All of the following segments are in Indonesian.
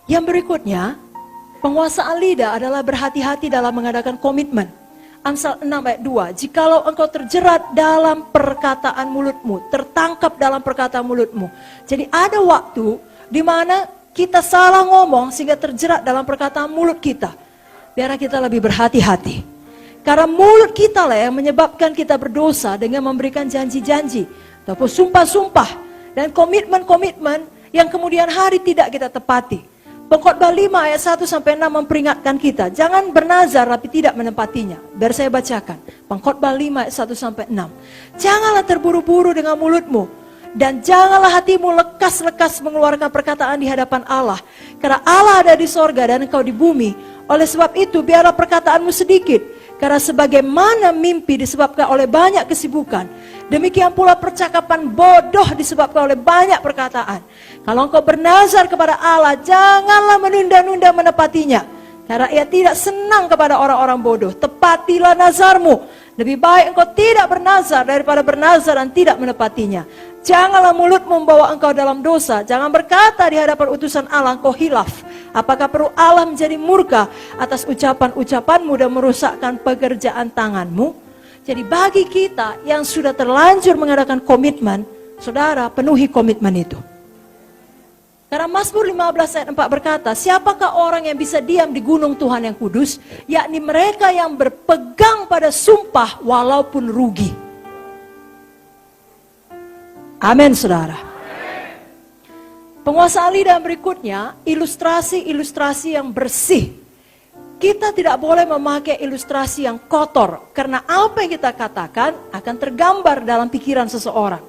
Yang berikutnya, penguasaan lidah adalah berhati-hati dalam mengadakan komitmen. Amsal 6 ayat 2, jikalau engkau terjerat dalam perkataan mulutmu, tertangkap dalam perkataan mulutmu. Jadi ada waktu di mana kita salah ngomong sehingga terjerat dalam perkataan mulut kita. Biar kita lebih berhati-hati. Karena mulut kita lah yang menyebabkan kita berdosa dengan memberikan janji-janji ataupun sumpah-sumpah dan komitmen-komitmen yang kemudian hari tidak kita tepati. Pengkhotbah 5 ayat 1-6 memperingatkan kita, jangan bernazar tapi tidak menepatinya. Biar saya bacakan. Pengkhotbah 5 ayat 1-6. Janganlah terburu-buru dengan mulutmu, dan janganlah hatimu lekas-lekas mengeluarkan perkataan di hadapan Allah. Karena Allah ada di sorga dan engkau di bumi. Oleh sebab itu biarlah perkataanmu sedikit. Karena sebagaimana mimpi disebabkan oleh banyak kesibukan, demikian pula percakapan bodoh disebabkan oleh banyak perkataan. Kalau engkau bernazar kepada Allah, janganlah menunda-nunda menepatinya. Karena ia tidak senang kepada orang-orang bodoh. Tepatilah nazarmu. Lebih baik engkau tidak bernazar daripada bernazar dan tidak menepatinya. Janganlah mulutmu membawa engkau dalam dosa. Jangan berkata di hadapan utusan Allah engkau hilaf. Apakah perlu Allah menjadi murka atas ucapan-ucapanmu dan merusakkan pekerjaan tanganmu? Jadi bagi kita yang sudah terlanjur mengadakan komitmen, saudara penuhi komitmen itu. Karena Mazmur 15 ayat 4 berkata, siapakah orang yang bisa diam di gunung Tuhan yang kudus? Yakni mereka yang berpegang pada sumpah walaupun rugi. Amin, saudara. Penguasaan lidah berikutnya, ilustrasi-ilustrasi yang bersih. Kita tidak boleh memakai ilustrasi yang kotor, karena apa yang kita katakan akan tergambar dalam pikiran seseorang.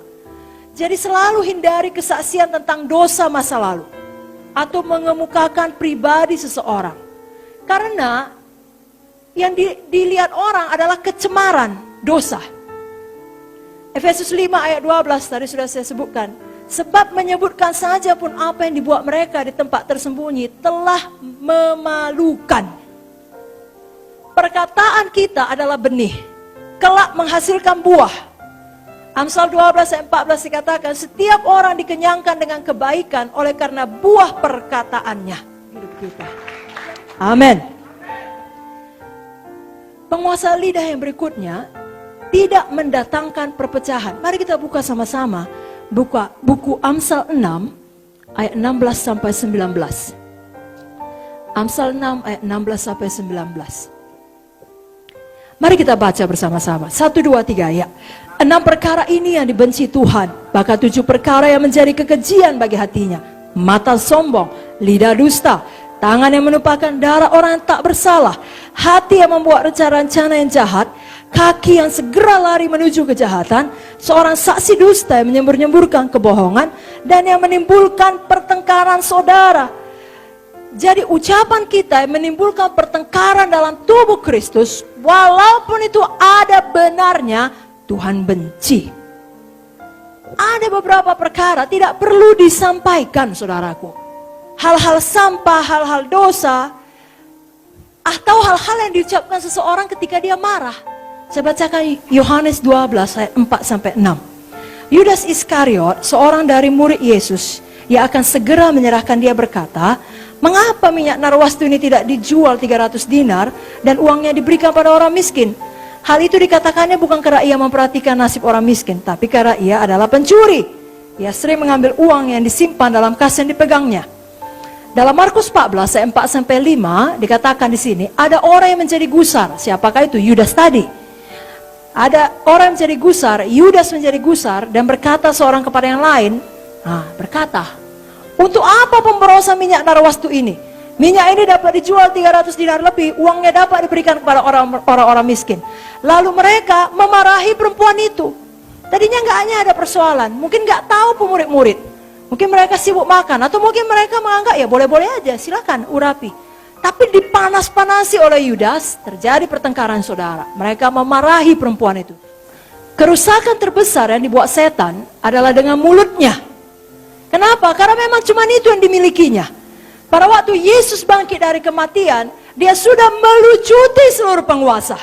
Jadi selalu hindari kesaksian tentang dosa masa lalu, atau mengemukakan pribadi seseorang. Karena yang dilihat orang adalah kecemaran dosa. Efesus 5 ayat 12 tadi sudah saya sebutkan. Sebab menyebutkan saja pun apa yang dibuat mereka di tempat tersembunyi telah memalukan. Perkataan kita adalah benih, kelak menghasilkan buah. Amsal 12 ayat 14 dikatakan, setiap orang dikenyangkan dengan kebaikan oleh karena buah perkataannya. Hidup kita. Amin. Penguasa lidah yang berikutnya, tidak mendatangkan perpecahan. Mari kita buka sama-sama. Buka buku Amsal 6 ayat 16 sampai 19. Amsal 6 ayat 16 sampai 19. Mari kita baca bersama-sama. 1, 2, 3 ya. 6 perkara ini yang dibenci Tuhan, bahkan 7 perkara yang menjadi kekejian bagi hatinya. Mata sombong, lidah dusta, tangan yang menumpahkan darah orang yang tak bersalah, hati yang membuat rencana-rencana yang jahat, kaki yang segera lari menuju kejahatan, seorang saksi dusta yang menyembur-nyemburkan kebohongan, dan yang menimbulkan pertengkaran saudara. Jadi ucapan kita yang menimbulkan pertengkaran dalam tubuh Kristus, walaupun itu ada benarnya, Tuhan benci. Ada beberapa perkara tidak perlu disampaikan, saudaraku. Hal-hal sampah, hal-hal dosa, atau hal-hal yang diucapkan seseorang ketika dia marah. Saya bacakan Yohanes 12 ayat 4-6. Yudas Iskariot, seorang dari murid Yesus yang akan segera menyerahkan dia berkata, mengapa minyak narwastu ini tidak dijual 300 dinar dan uangnya diberikan pada orang miskin? Hal itu dikatakannya bukan karena ia memperhatikan nasib orang miskin, tapi karena ia adalah pencuri. Ia sering mengambil uang yang disimpan dalam kas yang dipegangnya. Dalam Markus 14 ayat 4-5 dikatakan di sini, ada orang yang menjadi gusar. Siapakah itu? Yudas tadi. Ada orang yang menjadi gusar, Yudas menjadi gusar dan berkata seorang kepada yang lain, berkata, untuk apa pemborosan minyak narwastu ini? Minyak ini dapat dijual 300 dinar lebih, uangnya dapat diberikan kepada orang-orang miskin. Lalu mereka memarahi perempuan itu. Tadinya nggak hanya ada persoalan, mungkin nggak tahu pemurid-murid. Mungkin mereka sibuk makan, atau mungkin mereka menganggap ya boleh-boleh aja, silakan urapi. Tapi dipanas-panasi oleh Yudas, terjadi pertengkaran saudara. Mereka memarahi perempuan itu. Kerusakan terbesar yang dibuat setan adalah dengan mulutnya. Kenapa? Karena memang cuma itu yang dimilikinya. Pada waktu Yesus bangkit dari kematian, dia sudah melucuti seluruh penguasa.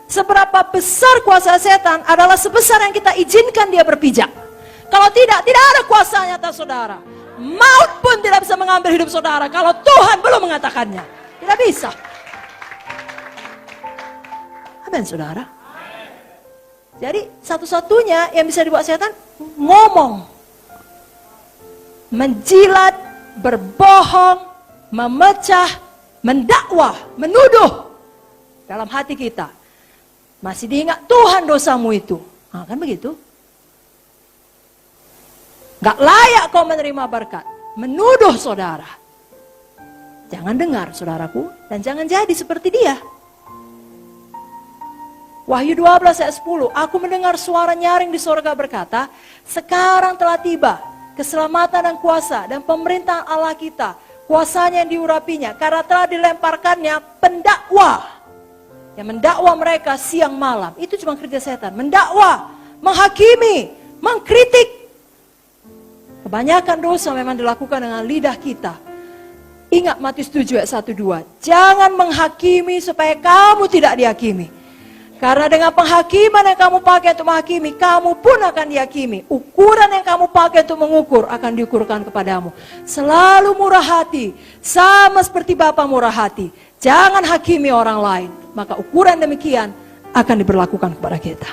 Seberapa besar kuasa setan adalah sebesar yang kita izinkan dia berpijak. Kalau tidak, tidak ada kuasanya atas saudara. Maut pun tidak bisa mengambil hidup saudara kalau Tuhan belum mengatakannya. Tidak bisa. Amin, saudara. Jadi satu-satunya yang bisa dibuat setan ngomong, menjilat, berbohong, memecah, mendakwah, menuduh dalam hati kita. Masih diingat Tuhan dosamu itu. Nah, kan begitu. Gak layak kau menerima berkat. Menuduh saudara. Jangan dengar saudaraku. Dan jangan jadi seperti dia. Wahyu 12 ayat 10. Aku mendengar suara nyaring di sorga berkata, sekarang telah tiba keselamatan dan kuasa dan pemerintahan Allah kita. Kuasanya yang diurapinya. Karena telah dilemparkannya pendakwa. Yang mendakwa mereka siang malam. Itu cuma kerja setan. Mendakwa, menghakimi, mengkritik. Kebanyakan dosa memang dilakukan dengan lidah kita. Ingat Matius 7 ayat 1-2. Jangan menghakimi supaya kamu tidak dihakimi. Karena dengan penghakiman yang kamu pakai untuk menghakimi, kamu pun akan dihakimi. Ukuran yang kamu pakai untuk mengukur akan diukurkan kepadamu. Selalu murah hati, sama seperti Bapa murah hati. Jangan hakimi orang lain. Maka ukuran demikian akan diberlakukan kepada kita.